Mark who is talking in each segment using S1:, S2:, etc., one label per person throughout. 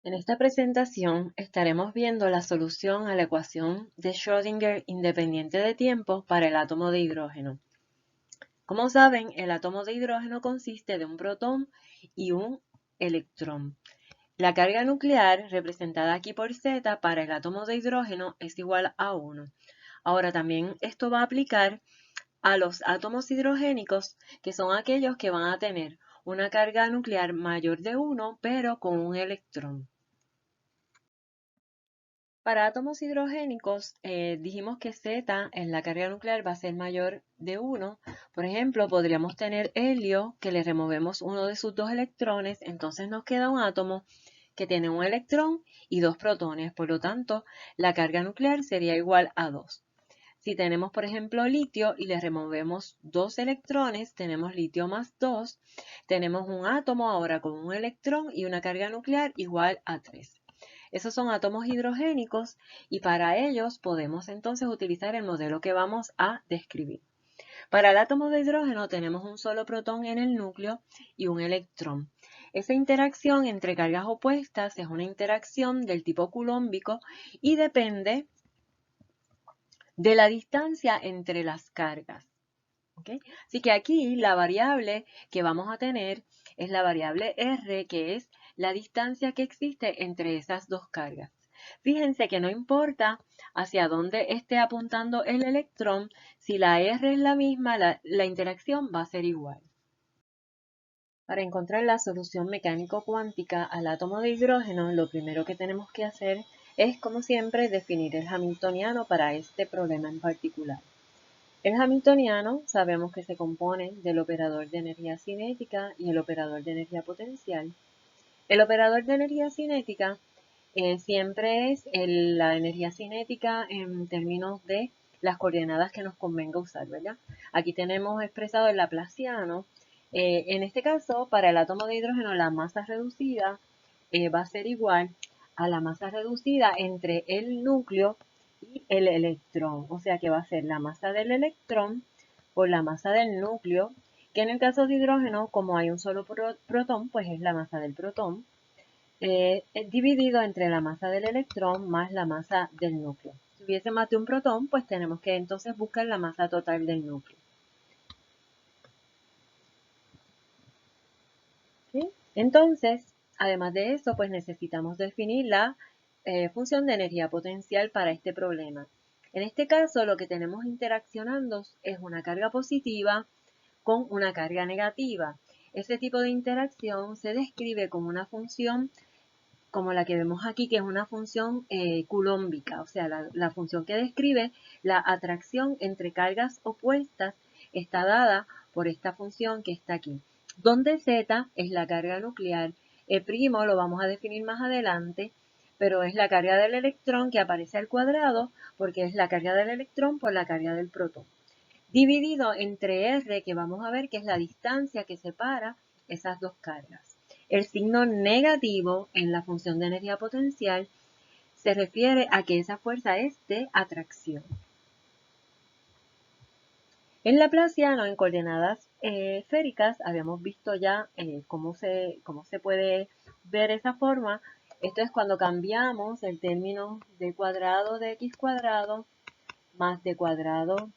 S1: En esta presentación estaremos viendo la solución a la ecuación de Schrödinger independiente de tiempo para el átomo de hidrógeno. Como saben, el átomo de hidrógeno consiste de un protón y un electrón. La carga nuclear, representada aquí por Z, para el átomo de hidrógeno es igual a 1. Ahora también esto va a aplicar a los átomos hidrogénicos, que son aquellos que van a tener una carga nuclear mayor de 1, pero con un electrón. Para átomos hidrogénicos, dijimos que Z en la carga nuclear va a ser mayor de 1. Por ejemplo, podríamos tener helio, que le removemos uno de sus dos electrones, entonces nos queda un átomo que tiene un electrón y dos protones. Por lo tanto, la carga nuclear sería igual a 2. Si tenemos, por ejemplo, litio y le removemos dos electrones, tenemos litio más 2, tenemos un átomo ahora con un electrón y una carga nuclear igual a 3. Esos son átomos hidrogénicos y para ellos podemos entonces utilizar el modelo que vamos a describir. Para el átomo de hidrógeno tenemos un solo protón en el núcleo y un electrón. Esa interacción entre cargas opuestas es una interacción del tipo culómbico y depende de la distancia entre las cargas. ¿Okay? Así que aquí la variable que vamos a tener es la variable R, que es la distancia que existe entre esas dos cargas. Fíjense que no importa hacia dónde esté apuntando el electrón, si la R es la misma, la interacción va a ser igual. Para encontrar la solución mecánico-cuántica al átomo de hidrógeno, lo primero que tenemos que hacer es, como siempre, definir el hamiltoniano para este problema en particular. El hamiltoniano sabemos que se compone del operador de energía cinética y el operador de energía potencial. El operador de energía cinética siempre es la energía cinética en términos de las coordenadas que nos convenga usar, ¿verdad? Aquí tenemos expresado el laplaciano. En este caso, para el átomo de hidrógeno, la masa reducida va a ser igual a la masa reducida entre el núcleo y el electrón. O sea que va a ser la masa del electrón por la masa del núcleo, que en el caso de hidrógeno, como hay un solo protón, pues es la masa del protón, dividido entre la masa del electrón más la masa del núcleo. Si hubiese más de un protón, pues tenemos que entonces buscar la masa total del núcleo. ¿Sí? Entonces, además de eso, pues necesitamos definir la función de energía potencial para este problema. En este caso, lo que tenemos interaccionando es una carga positiva con una carga negativa. Ese tipo de interacción se describe como una función como la que vemos aquí, que es una función culómbica, o sea, la función que describe la atracción entre cargas opuestas está dada por esta función que está aquí, donde Z es la carga nuclear, E' lo vamos a definir más adelante, pero es la carga del electrón que aparece al cuadrado porque es la carga del electrón por la carga del protón, dividido entre R, que vamos a ver que es la distancia que separa esas dos cargas. El signo negativo en la función de energía potencial se refiere a que esa fuerza es de atracción. En laplaciano, en coordenadas esféricas, habíamos visto ya cómo se puede ver esa forma. Esto es cuando cambiamos el término de cuadrado de x cuadrado más de cuadrado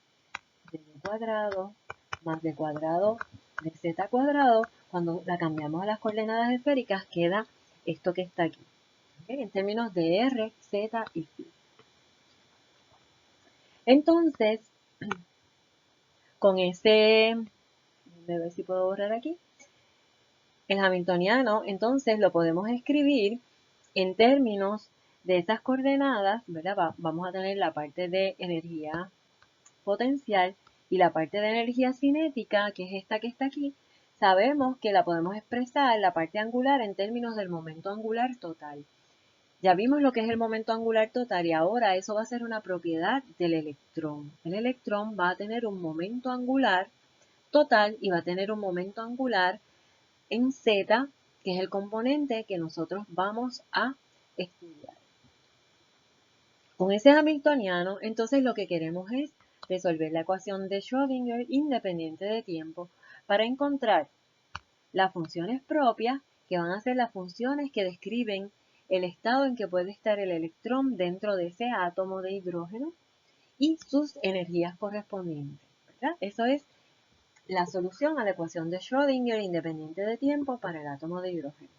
S1: de y cuadrado más de cuadrado de z cuadrado. Cuando la cambiamos a las coordenadas esféricas queda esto que está aquí, ¿okay? En términos de r, z y phi. Entonces, con ese, a ver si puedo borrar aquí, el hamiltoniano, entonces lo podemos escribir en términos de esas coordenadas, ¿verdad? Vamos a tener la parte de energía potencial y la parte de energía cinética, que es esta que está aquí. Sabemos que la podemos expresar la parte angular en términos del momento angular total. Ya vimos lo que es el momento angular total y ahora eso va a ser una propiedad del electrón. El electrón va a tener un momento angular total y va a tener un momento angular en Z, que es el componente que nosotros vamos a estudiar. Con ese hamiltoniano, entonces lo que queremos es resolver la ecuación de Schrödinger independiente de tiempo para encontrar las funciones propias, que van a ser las funciones que describen el estado en que puede estar el electrón dentro de ese átomo de hidrógeno y sus energías correspondientes, ¿verdad? Eso es la solución a la ecuación de Schrödinger independiente de tiempo para el átomo de hidrógeno.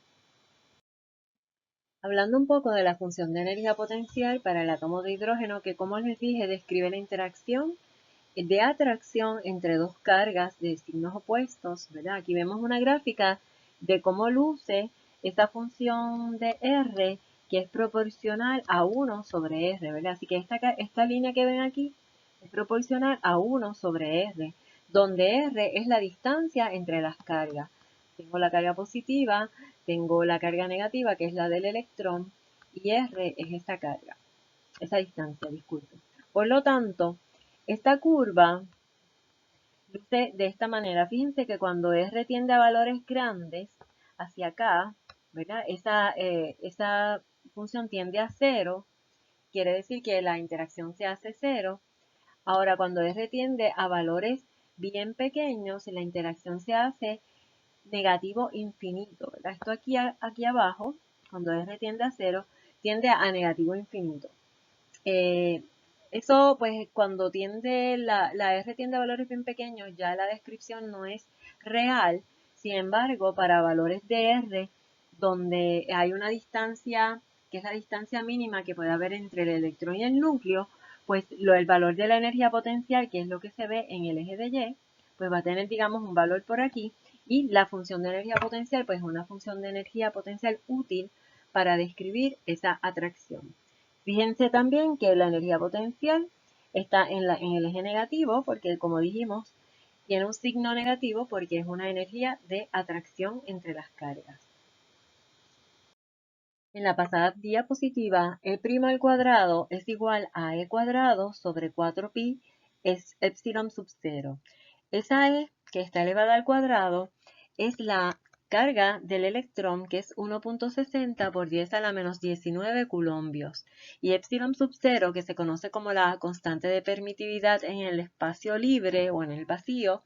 S1: Hablando un poco de la función de energía potencial para el átomo de hidrógeno, que como les dije describe la interacción de atracción entre dos cargas de signos opuestos, ¿verdad? Aquí vemos una gráfica de cómo luce esta función de R que es proporcional a 1 sobre R, ¿verdad? Así que esta línea que ven aquí es proporcional a 1 sobre R, donde R es la distancia entre las cargas. Tengo la carga positiva, tengo la carga negativa, que es la del electrón, y R es esa carga, esa distancia, disculpen. Por lo tanto, esta curva luce de esta manera. Fíjense que cuando R tiende a valores grandes, hacia acá, ¿verdad? Esa función tiende a 0, quiere decir que la interacción se hace 0. Ahora, cuando R tiende a valores bien pequeños, la interacción se hace negativo infinito, ¿verdad? Esto aquí abajo, cuando R tiende a 0, tiende a negativo infinito. Eso, pues, cuando la R tiende a valores bien pequeños, ya la descripción no es real. Sin embargo, para valores de R, donde hay una distancia, que es la distancia mínima que puede haber entre el electrón y el núcleo, pues el valor de la energía potencial, que es lo que se ve en el eje de Y, pues va a tener, digamos, un valor por aquí. Y la función de energía potencial, pues es una función de energía potencial útil para describir esa atracción. Fíjense también que la energía potencial está en el eje negativo porque, como dijimos, tiene un signo negativo porque es una energía de atracción entre las cargas. En la pasada diapositiva, E' al cuadrado es igual a E cuadrado sobre 4pi es epsilon sub 0. Esa E que está elevada al cuadrado es la carga del electrón, que es 1.60 por 10 a la menos 19 coulombios. Y epsilon sub 0, que se conoce como la constante de permitividad en el espacio libre o en el vacío,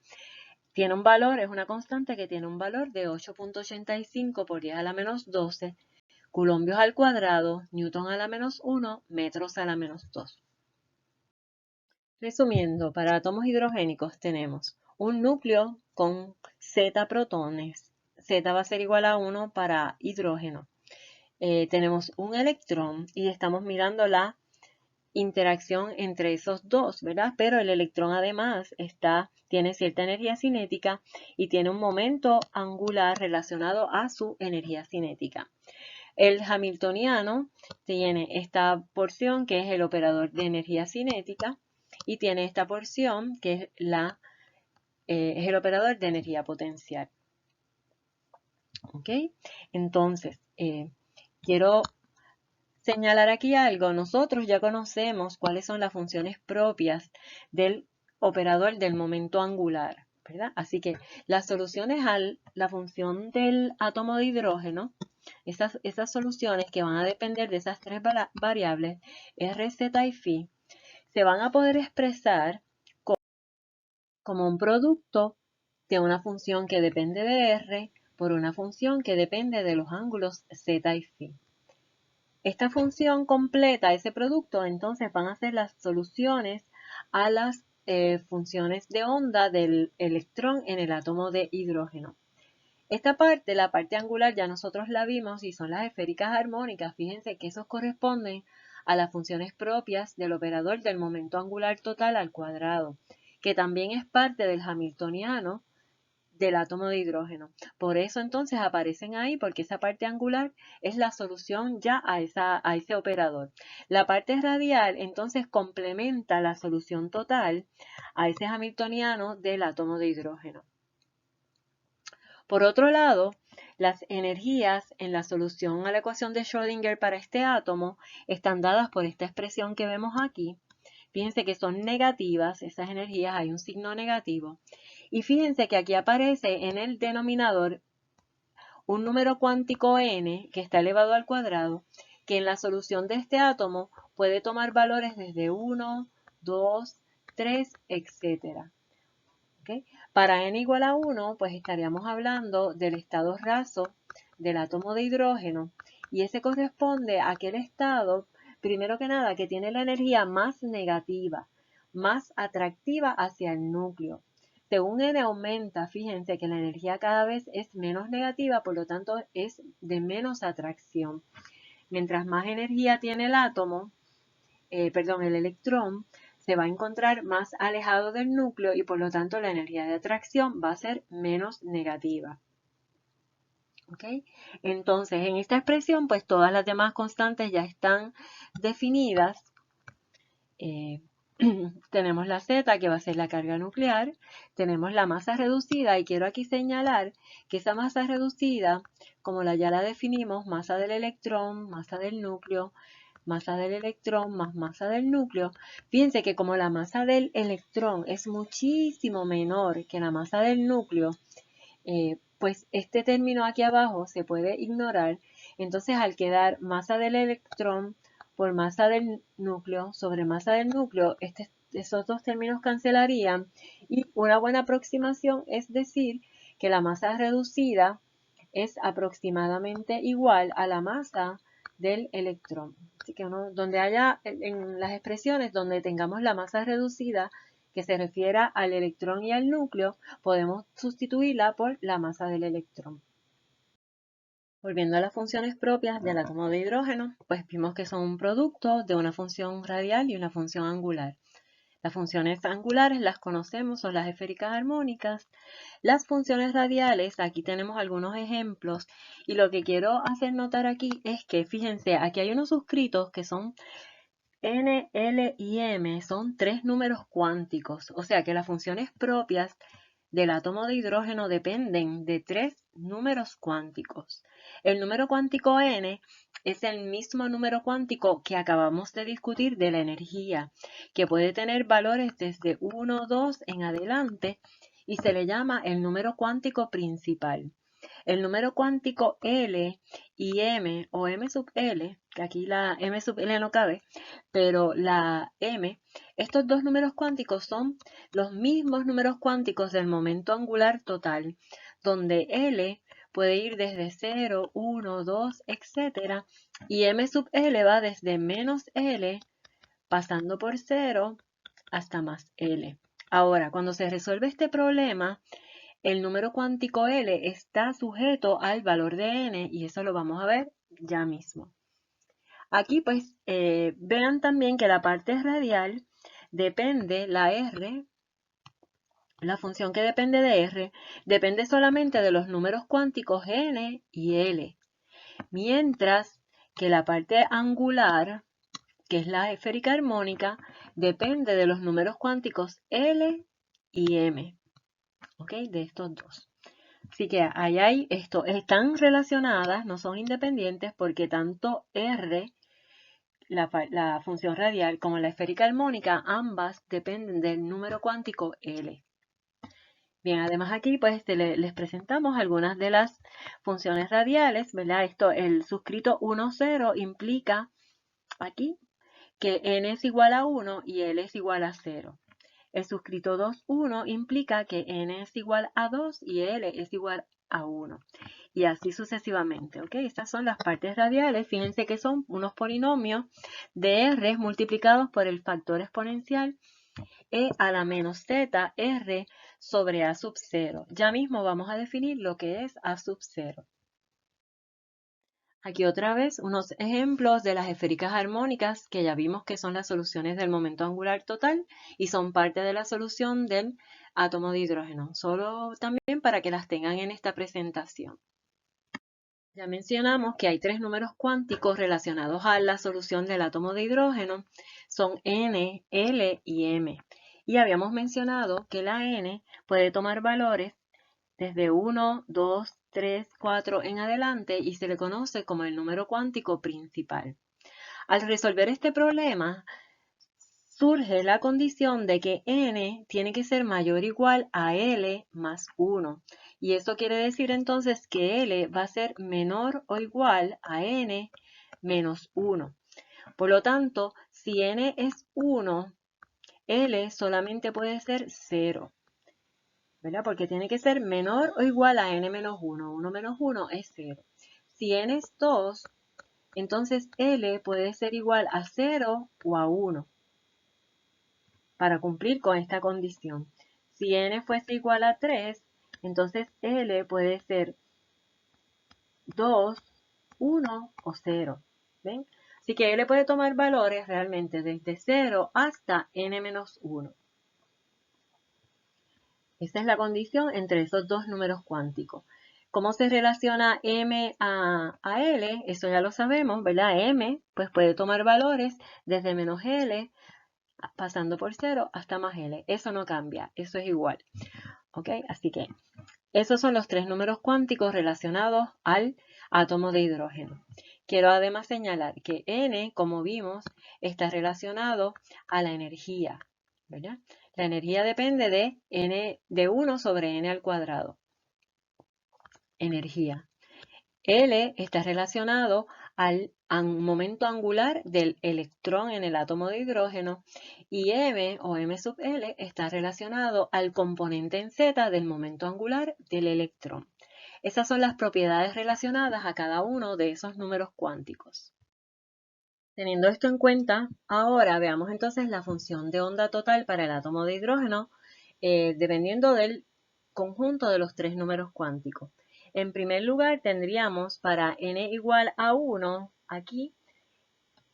S1: tiene un valor, es una constante que tiene un valor de 8.85 por 10 a la menos 12 coulombios al cuadrado, newton a la menos 1, metros a la menos 2. Resumiendo, para átomos hidrogénicos tenemos un núcleo con Z protones. Z va a ser igual a 1 para hidrógeno. Tenemos un electrón y estamos mirando la interacción entre esos dos, ¿verdad? Pero el electrón además tiene cierta energía cinética y tiene un momento angular relacionado a su energía cinética. El hamiltoniano tiene esta porción que es el operador de energía cinética y tiene esta porción que es el operador de energía potencial. ¿Ok? Entonces, quiero señalar aquí algo. Nosotros ya conocemos cuáles son las funciones propias del operador del momento angular, ¿verdad? Así que las soluciones a la función del átomo de hidrógeno, esas soluciones que van a depender de esas tres variables, R, Z y Φ, se van a poder expresar como un producto de una función que depende de R por una función que depende de los ángulos Z y Φ. Esta función completa ese producto, entonces van a ser las soluciones a las funciones de onda del electrón en el átomo de hidrógeno. Esta parte, la parte angular, ya nosotros la vimos y son las esféricas armónicas. Fíjense que esos corresponden a las funciones propias del operador del momento angular total al cuadrado, que también es parte del hamiltoniano del átomo de hidrógeno. Por eso entonces aparecen ahí, porque esa parte angular es la solución ya a ese operador. La parte radial entonces complementa la solución total a ese hamiltoniano del átomo de hidrógeno. Por otro lado, las energías en la solución a la ecuación de Schrödinger para este átomo están dadas por esta expresión que vemos aquí. Fíjense que son negativas, esas energías, hay un signo negativo. Y fíjense que aquí aparece en el denominador un número cuántico n que está elevado al cuadrado, que en la solución de este átomo puede tomar valores desde 1, 2, 3, etc. ¿Okay? Para n igual a 1, pues estaríamos hablando del estado raso del átomo de hidrógeno y ese corresponde a aquel estado, primero que nada, que tiene la energía más negativa, más atractiva hacia el núcleo. Según N aumenta, fíjense que la energía cada vez es menos negativa, por lo tanto es de menos atracción. Mientras más energía tiene el átomo, el electrón, se va a encontrar más alejado del núcleo y por lo tanto la energía de atracción va a ser menos negativa. ¿Ok? Entonces, en esta expresión, pues todas las demás constantes ya están definidas. Tenemos la Z, que va a ser la carga nuclear, tenemos la masa reducida, y quiero aquí señalar que esa masa reducida, como ya la definimos, masa del electrón, masa del núcleo, masa del electrón más masa del núcleo, fíjense que como la masa del electrón es muchísimo menor que la masa del núcleo, pues este término aquí abajo se puede ignorar. Entonces, al quedar masa del electrón por masa del núcleo sobre masa del núcleo, esos dos términos cancelarían, y una buena aproximación es decir que la masa reducida es aproximadamente igual a la masa del electrón. Así que donde haya, en las expresiones donde tengamos la masa reducida que se refiera al electrón y al núcleo, podemos sustituirla por la masa del electrón. Volviendo a las funciones propias del átomo de hidrógeno, pues vimos que son un producto de una función radial y una función angular. Las funciones angulares las conocemos, son las esféricas armónicas. Las funciones radiales, aquí tenemos algunos ejemplos, y lo que quiero hacer notar aquí es que, fíjense, aquí hay unos suscritos que son N, L y M, son tres números cuánticos, o sea que las funciones propias del átomo de hidrógeno dependen de tres números cuánticos. El número cuántico N es el mismo número cuántico que acabamos de discutir de la energía, que puede tener valores desde 1, 2 en adelante, y se le llama el número cuántico principal. El número cuántico L y M, o M sub L, que aquí la M sub L no cabe, pero la M, estos dos números cuánticos son los mismos números cuánticos del momento angular total, donde L puede ir desde 0, 1, 2, etc. Y M sub L va desde menos L, pasando por 0, hasta más L. Ahora, cuando se resuelve este problema, el número cuántico L está sujeto al valor de N, y eso lo vamos a ver ya mismo. Aquí pues vean también que la parte radial depende, la R, la función que depende de R, depende solamente de los números cuánticos N y L. Mientras que la parte angular, que es la esférica armónica, depende de los números cuánticos L y M. ¿Ok? De estos dos. Así que están relacionadas, no son independientes, porque tanto R, la función radial, como la esférica armónica, ambas dependen del número cuántico L. Bien, además aquí pues les presentamos algunas de las funciones radiales, ¿verdad? El suscrito 1, 0 implica aquí que N es igual a 1 y L es igual a 0. El suscrito 2, 1 implica que N es igual a 2 y L es igual a 1. Y así sucesivamente, ¿ok? Estas son las partes radiales. Fíjense que son unos polinomios de R multiplicados por el factor exponencial E a la menos Z R sobre A sub 0. Ya mismo vamos a definir lo que es A sub 0. Aquí otra vez unos ejemplos de las esféricas armónicas que ya vimos que son las soluciones del momento angular total y son parte de la solución del átomo de hidrógeno. Solo también para que las tengan en esta presentación. Ya mencionamos que hay tres números cuánticos relacionados a la solución del átomo de hidrógeno. Son N, L y M. Y habíamos mencionado que la N puede tomar valores desde 1, 2, 3, 4 en adelante y se le conoce como el número cuántico principal. Al resolver este problema, surge la condición de que N tiene que ser mayor o igual a L más 1. Y eso quiere decir entonces que L va a ser menor o igual a N menos 1. Por lo tanto, si N es 1, L solamente puede ser 0. ¿Verdad? Porque tiene que ser menor o igual a N menos 1. 1 menos 1 es 0. Si N es 2, entonces L puede ser igual a 0 o a 1 para cumplir con esta condición. Si N fuese igual a 3, entonces L puede ser 2, 1 o 0. ¿Ven? Así que L puede tomar valores realmente desde 0 hasta N-1. Esa es la condición entre esos dos números cuánticos. ¿Cómo se relaciona M a L? Eso ya lo sabemos, ¿verdad? M pues puede tomar valores desde menos L, pasando por 0 hasta más L. Eso no cambia, eso es igual. ¿Ok? Así que esos son los tres números cuánticos relacionados al átomo de hidrógeno. Quiero además señalar que N, como vimos, está relacionado a la energía, ¿verdad? La energía depende de N de 1 sobre N al cuadrado. Energía. L está relacionado al momento angular del electrón en el átomo de hidrógeno y M o M sub L está relacionado al componente en Z del momento angular del electrón. Esas son las propiedades relacionadas a cada uno de esos números cuánticos. Teniendo esto en cuenta, ahora veamos entonces la función de onda total para el átomo de hidrógeno dependiendo del conjunto de los tres números cuánticos. En primer lugar, tendríamos para n igual a 1, aquí,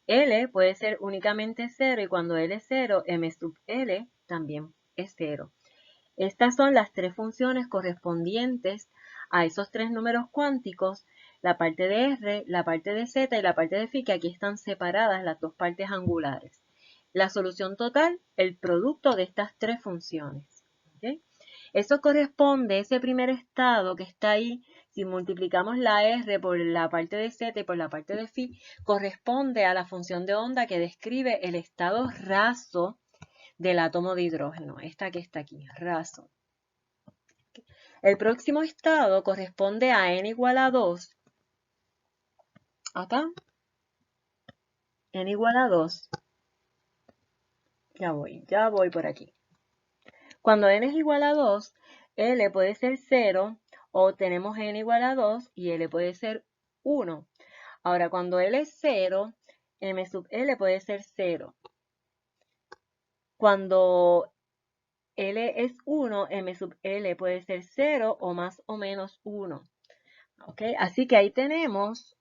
S1: L puede ser únicamente 0 y cuando L es 0, M sub L también es 0. Estas son las tres funciones correspondientes a esos tres números cuánticos, la parte de R, la parte de Z y la parte de Phi, que aquí están separadas las dos partes angulares. La solución total, el producto de estas tres funciones. ¿Okay? Eso corresponde, ese primer estado que está ahí, si multiplicamos la R por la parte de Z y por la parte de Phi, corresponde a la función de onda que describe el estado raso del átomo de hidrógeno, esta que está aquí, raso. El próximo estado corresponde a n igual a 2. Acá, n igual a 2. Ya voy por aquí. Cuando n es igual a 2, L puede ser 0 o tenemos n igual a 2 y L puede ser 1. Ahora, cuando L es 0, M sub L puede ser 0. Cuando L es 1, M sub L puede ser 0 o más o menos 1. ¿Okay? Así que ahí tenemos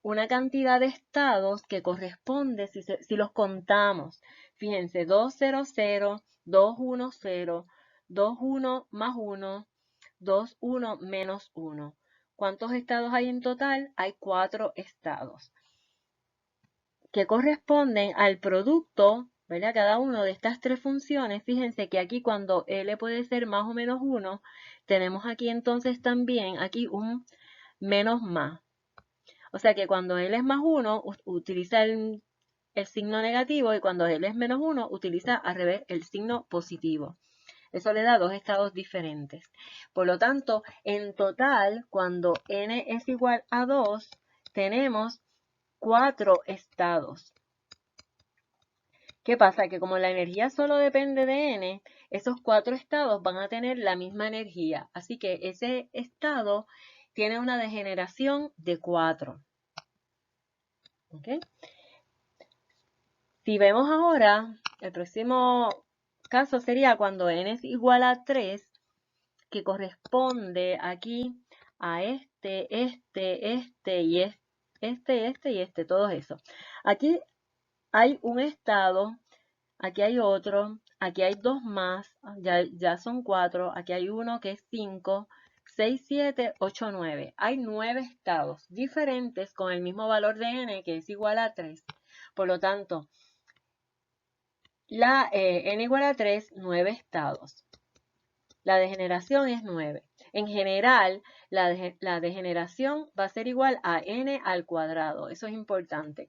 S1: una cantidad de estados que corresponde si los contamos. Fíjense, 2, 0, 0, 2, 1, 0, 2, 1 más 1, 2, 1 menos 1. ¿Cuántos estados hay en total? Hay 4 estados que corresponden al producto, ¿verdad? Cada uno de estas tres funciones. Fíjense que aquí cuando L puede ser más o menos 1, tenemos aquí entonces también aquí un menos más. O sea que cuando L es más 1, utiliza el signo negativo y cuando L es menos 1, utiliza al revés el signo positivo. Eso le da dos estados diferentes. Por lo tanto, en total, cuando n es igual a 2, tenemos 4 estados. ¿Qué pasa? Que como la energía solo depende de n, esos 4 estados van a tener la misma energía. Así que ese estado tiene una degeneración de 4. ¿Okay? Si vemos ahora, el próximo caso sería cuando n es igual a 3, que corresponde aquí a este y este, todos esos. Aquí hay un estado, aquí hay otro, aquí hay dos más, ya son 4, aquí hay uno que es 5, 6, 7, 8, 9. Hay 9 estados diferentes con el mismo valor de n que es igual a 3. Por lo tanto, n igual a 3, 9 estados. La degeneración es 9. En general, la degeneración va a ser igual a n al cuadrado. Eso es importante.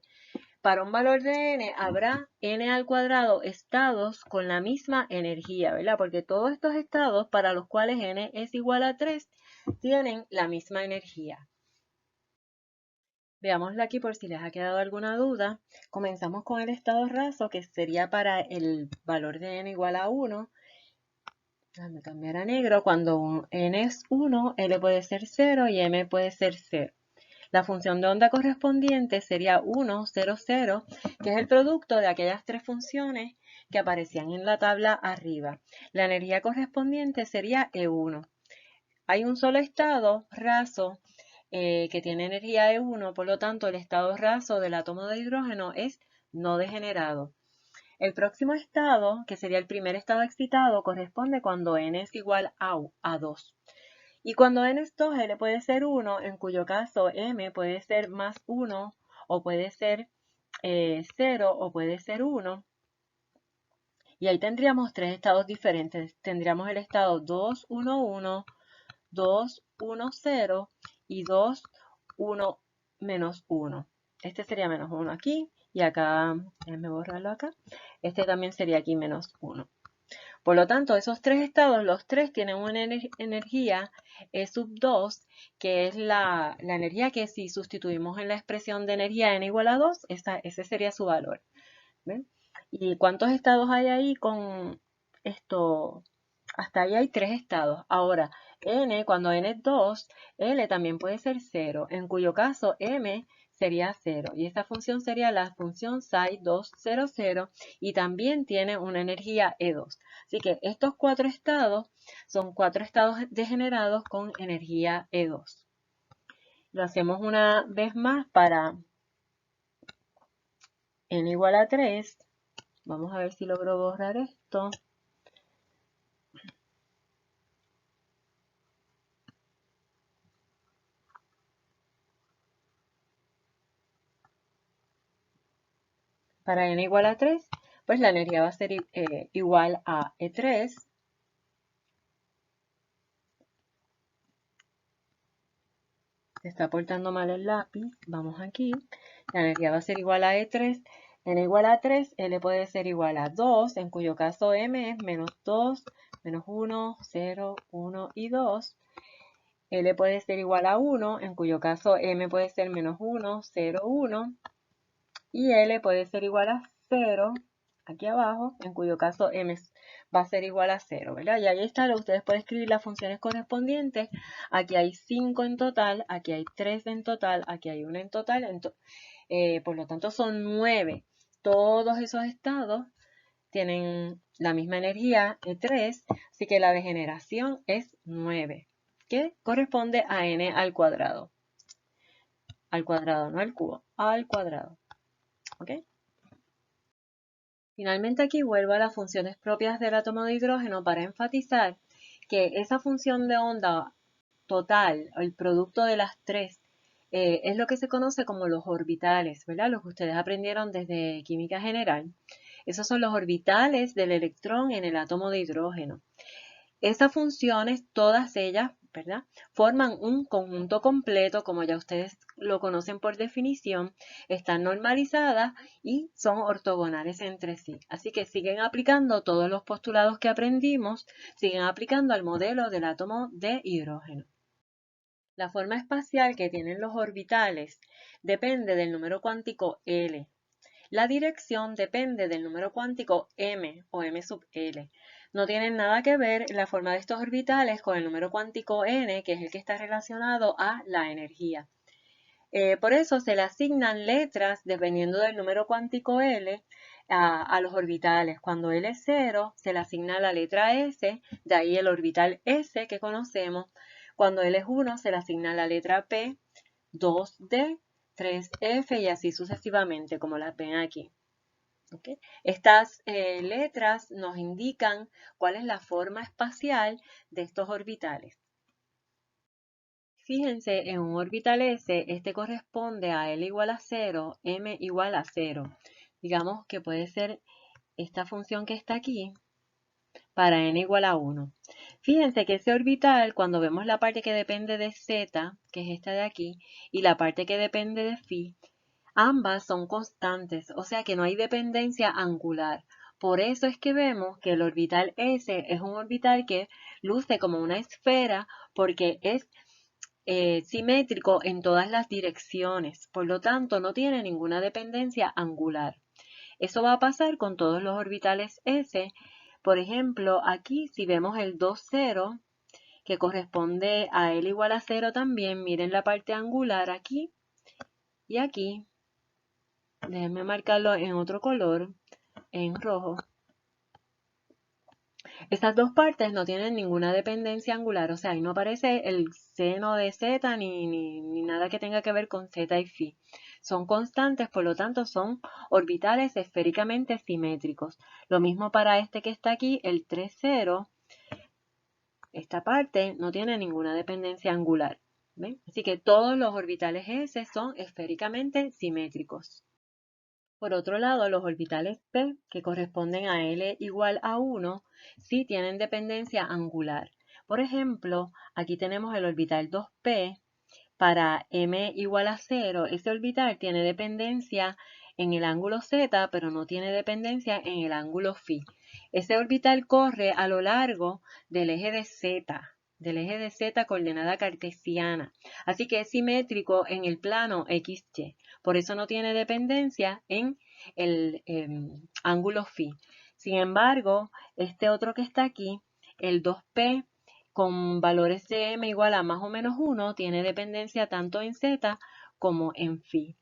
S1: Para un valor de n habrá n al cuadrado estados con la misma energía, ¿verdad? Porque todos estos estados para los cuales n es igual a 3 tienen la misma energía. Veámoslo aquí por si les ha quedado alguna duda. Comenzamos con el estado raso, que sería para el valor de n igual a 1. Déjame cambiar a negro. Cuando n es 1, L puede ser 0 y M puede ser 0. La función de onda correspondiente sería 1, 0, 0, que es el producto de aquellas tres funciones que aparecían en la tabla arriba. La energía correspondiente sería E1. Hay un solo estado raso que tiene energía E1, por lo tanto el estado raso del átomo de hidrógeno es no degenerado. El próximo estado, que sería el primer estado excitado, corresponde cuando n es igual a 2. Y cuando n es 2, L puede ser 1, en cuyo caso m puede ser más 1, o puede ser 0, o puede ser 1. Y ahí tendríamos tres estados diferentes. Tendríamos el estado 2, 1, 1, 2, 1, 0 y 2, 1, menos 1. Este sería menos 1 aquí y acá, déjenme borrarlo acá. Este también sería aquí menos 1. Por lo tanto, esos tres estados, los tres tienen una energía E sub 2, que es la energía que si sustituimos en la expresión de energía n igual a 2, ese sería su valor. ¿Ven? ¿Y cuántos estados hay ahí con esto? Hasta ahí hay tres estados. Ahora, n, cuando n es 2, L también puede ser 0, en cuyo caso m sería 0. Y esta función sería la función psi 2, 0, 0, y también tiene una energía E2. Así que estos cuatro estados son cuatro estados degenerados con energía E2. Lo hacemos una vez más para n igual a 3. Vamos a ver si logro borrar esto. Para n igual a 3, pues la energía va a ser igual a E3. Se está portando mal el lápiz. Vamos aquí. La energía va a ser igual a E3. N igual a 3, L puede ser igual a 2, en cuyo caso M es menos 2, menos 1, 0, 1 y 2. L puede ser igual a 1, en cuyo caso M puede ser menos 1, 0, 1. Y L puede ser igual a 0, aquí abajo, en cuyo caso m va a ser igual a 0, ¿verdad? Y ahí está, ustedes pueden escribir las funciones correspondientes. Aquí hay 5 en total, aquí hay 3 en total, aquí hay 1 en total, por lo tanto son 9. Todos esos estados tienen la misma energía, E3, así que la degeneración es 9, que corresponde a n al cuadrado. Al cuadrado, no al cubo, al cuadrado. ¿Ok? Finalmente aquí vuelvo a las funciones propias del átomo de hidrógeno para enfatizar que esa función de onda total, el producto de las tres, es lo que se conoce como los orbitales, ¿verdad? Los que ustedes aprendieron desde química general. Esos son los orbitales del electrón en el átomo de hidrógeno. Esas funciones, todas ellas, ¿verdad?, forman un conjunto completo, como ya ustedes lo conocen por definición, están normalizadas y son ortogonales entre sí. Así que siguen aplicando todos los postulados que aprendimos, siguen aplicando al modelo del átomo de hidrógeno. La forma espacial que tienen los orbitales depende del número cuántico L. La dirección depende del número cuántico m o m sub L. No tienen nada que ver la forma de estos orbitales con el número cuántico n, que es el que está relacionado a la energía. Por eso se le asignan letras dependiendo del número cuántico L a los orbitales. Cuando L es 0, se le asigna la letra S, de ahí el orbital S que conocemos. Cuando L es 1, se le asigna la letra P, 2D, 3F y así sucesivamente, como las ven aquí. ¿Okay? Estas letras nos indican cuál es la forma espacial de estos orbitales. Fíjense, en un orbital S, este corresponde a L igual a 0, M igual a 0. Digamos que puede ser esta función que está aquí para N igual a 1. Fíjense que ese orbital, cuando vemos la parte que depende de Z, que es esta de aquí, y la parte que depende de Φ, ambas son constantes, o sea que no hay dependencia angular. Por eso es que vemos que el orbital S es un orbital que luce como una esfera porque es simétrico en todas las direcciones. Por lo tanto, no tiene ninguna dependencia angular. Eso va a pasar con todos los orbitales S. Por ejemplo, aquí si vemos el 2, 0, que corresponde a L igual a 0 también, miren la parte angular aquí. Y aquí, déjenme marcarlo en otro color, en rojo. Estas dos partes no tienen ninguna dependencia angular, o sea, ahí no aparece el seno de z ni nada que tenga que ver con z y phi. Son constantes, por lo tanto son orbitales esféricamente simétricos. Lo mismo para este que está aquí, el 3, 0. Esta parte no tiene ninguna dependencia angular. ¿Ven? Así que todos los orbitales S son esféricamente simétricos. Por otro lado, los orbitales p, que corresponden a L igual a 1, sí tienen dependencia angular. Por ejemplo, aquí tenemos el orbital 2p. Para m igual a 0, ese orbital tiene dependencia en el ángulo z, pero no tiene dependencia en el ángulo phi. Ese orbital corre a lo largo del eje de z coordenada cartesiana. Así que es simétrico en el plano XY. Por eso no tiene dependencia en el ángulo phi. Sin embargo, este otro que está aquí, el 2p, con valores de m igual a más o menos 1, tiene dependencia tanto en z como en phi.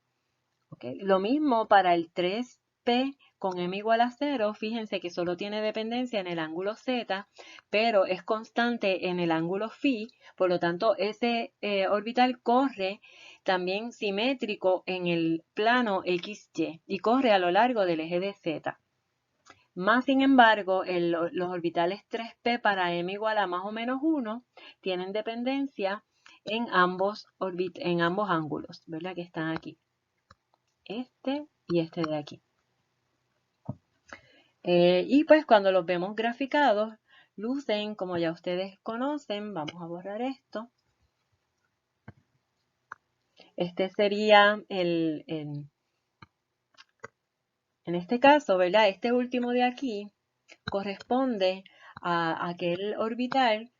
S1: ¿Okay? Lo mismo para el 3p con m igual a 0, fíjense que solo tiene dependencia en el ángulo z, pero es constante en el ángulo phi, por lo tanto ese orbital corre también simétrico en el plano XY y corre a lo largo del eje de z. Más sin embargo, los orbitales 3p para m igual a más o menos 1 tienen dependencia en ambos ángulos, ¿verdad? Que están aquí. Este y este de aquí. Y pues cuando los vemos graficados, lucen como ya ustedes conocen. Vamos a borrar esto. Este sería en este caso, ¿verdad? Este último de aquí corresponde a aquel orbital,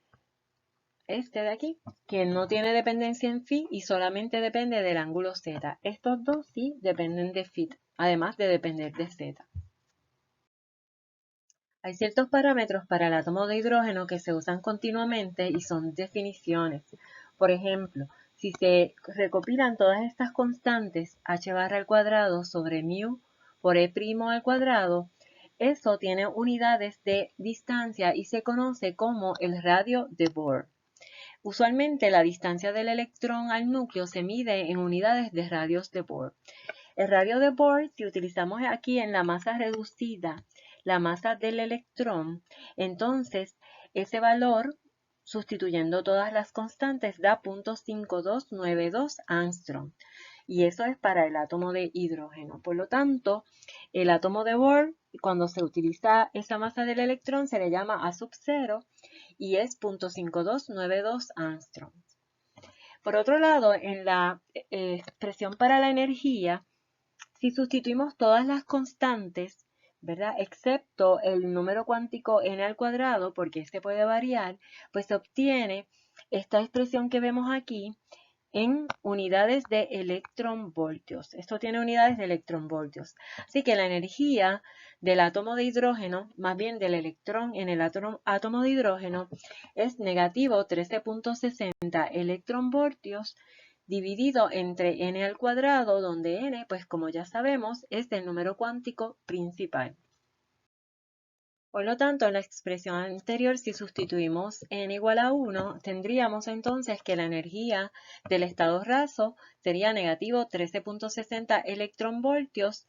S1: este de aquí, que no tiene dependencia en phi y solamente depende del ángulo z. Estos dos sí dependen de phi, además de depender de z. Hay ciertos parámetros para el átomo de hidrógeno que se usan continuamente y son definiciones. Por ejemplo, si se recopilan todas estas constantes h barra al cuadrado sobre mu por e' al cuadrado, eso tiene unidades de distancia y se conoce como el radio de Bohr. Usualmente la distancia del electrón al núcleo se mide en unidades de radios de Bohr. El radio de Bohr, si utilizamos aquí en la masa reducida la masa del electrón, entonces ese valor, sustituyendo todas las constantes, da 0.5292 angstrom. Y eso es para el átomo de hidrógeno. Por lo tanto, el átomo de Bohr, cuando se utiliza esa masa del electrón, se le llama A sub 0 y es 0.5292 angstrom. Por otro lado, en la expresión para la energía, si sustituimos todas las constantes, ¿verdad? Excepto el número cuántico n al cuadrado, porque este puede variar, pues se obtiene esta expresión que vemos aquí en unidades de electronvoltios. Esto tiene unidades de electronvoltios. Así que la energía del átomo de hidrógeno, más bien del electrón en el átomo de hidrógeno, es negativo 13.60 electronvoltios dividido entre n al cuadrado, donde n, pues como ya sabemos, es el número cuántico principal. Por lo tanto, en la expresión anterior, si sustituimos n igual a 1, tendríamos entonces que la energía del estado raso sería negativo 13.60 electronvoltios,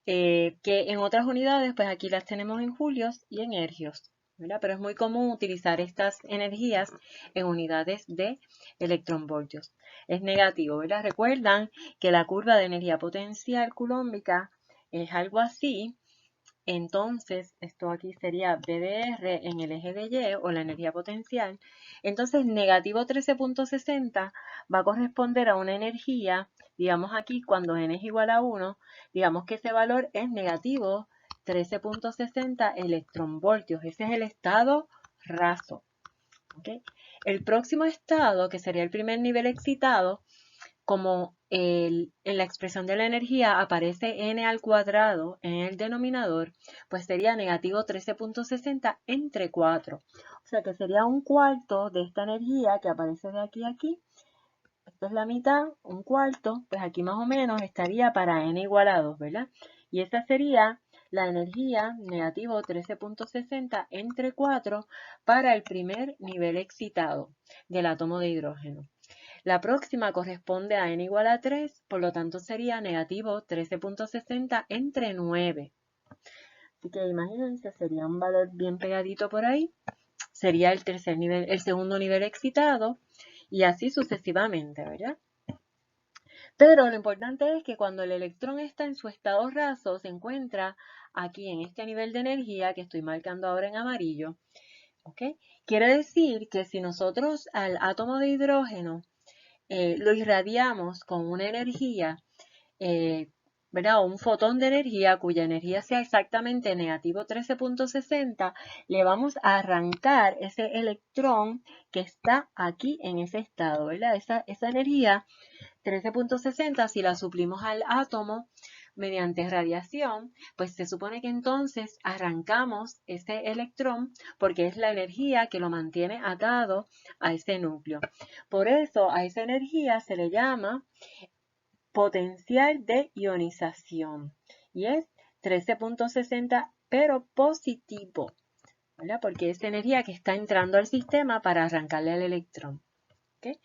S1: que en otras unidades, pues aquí las tenemos en julios y en ergios, ¿verdad? Pero es muy común utilizar estas energías en unidades de electronvoltios. Es negativo, ¿verdad? Recuerdan que la curva de energía potencial culómbica es algo así. Entonces, esto aquí sería B de R en el eje de Y, o la energía potencial. Entonces, negativo 13.60 va a corresponder a una energía, digamos aquí, cuando n es igual a 1, digamos que ese valor es negativo 13.60 electronvoltios. Ese es el estado raso. ¿Okay? El próximo estado, que sería el primer nivel excitado, como en la expresión de la energía aparece n al cuadrado en el denominador, pues sería negativo 13.60 entre 4. O sea que sería un cuarto de esta energía que aparece de aquí a aquí. esto es la mitad, un cuarto, pues aquí más o menos estaría para n igual a 2, ¿verdad? Y esa sería la energía negativo 13.60 entre 4 para el primer nivel excitado del átomo de hidrógeno. La próxima corresponde a n igual a 3, por lo tanto sería negativo 13.60 entre 9. Así que imagínense, sería un valor bien pegadito por ahí. Sería el tercer nivel, el segundo nivel excitado y así sucesivamente, ¿verdad? Pero lo importante es que cuando el electrón está en su estado raso, se encuentra aquí en este nivel de energía que estoy marcando ahora en amarillo. ¿Ok? Quiere decir que si nosotros al átomo de hidrógeno lo irradiamos con una energía, ¿verdad? Un fotón de energía cuya energía sea exactamente negativo 13.60, le vamos a arrancar ese electrón que está aquí en ese estado, ¿verdad? Esa energía 13.60, si la suplimos al átomo mediante radiación, pues se supone que entonces arrancamos ese electrón porque es la energía que lo mantiene atado a ese núcleo. Por eso a esa energía se le llama potencial de ionización y es 13.60 pero positivo, ¿verdad? Porque es energía que está entrando al sistema para arrancarle al electrón. ¿Okay?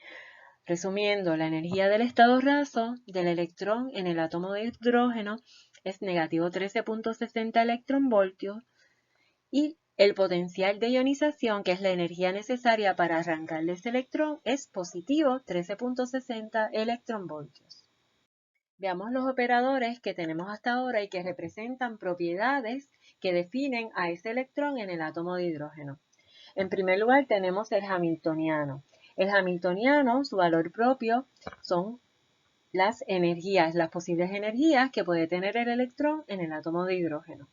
S1: Resumiendo, la energía del estado raso del electrón en el átomo de hidrógeno es negativo 13.60 electronvoltios y el potencial de ionización, que es la energía necesaria para arrancarle ese electrón, es positivo 13.60 electronvoltios. Veamos los operadores que tenemos hasta ahora y que representan propiedades que definen a ese electrón en el átomo de hidrógeno. En primer lugar tenemos el hamiltoniano. El hamiltoniano, su valor propio son las energías, las posibles energías que puede tener el electrón en el átomo de hidrógeno.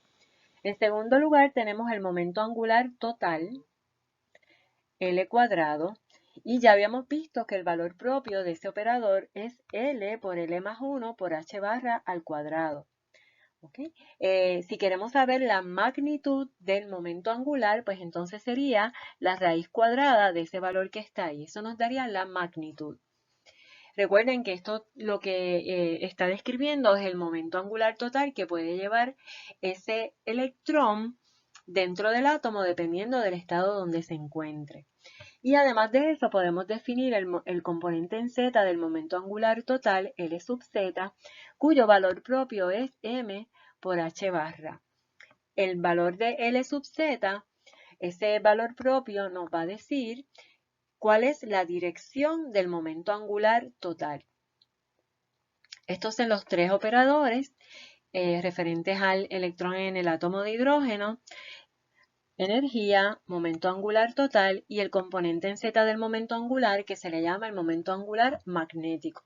S1: En segundo lugar tenemos el momento angular total, L cuadrado, y ya habíamos visto que el valor propio de ese operador es L por L más 1 por H barra al cuadrado. ¿Okay? Si queremos saber la magnitud del momento angular, pues entonces sería la raíz cuadrada de ese valor que está ahí. Eso nos daría la magnitud. Recuerden que esto lo que está describiendo es el momento angular total que puede llevar ese electrón dentro del átomo dependiendo del estado donde se encuentre. Y además de eso podemos definir el componente en Z del momento angular total, L sub Z, cuyo valor propio es M por H barra. El valor de L sub Z, ese valor propio nos va a decir cuál es la dirección del momento angular total. Estos son los tres operadores referentes al electrón en el átomo de hidrógeno: energía, momento angular total y el componente en Z del momento angular que se le llama el momento angular magnético.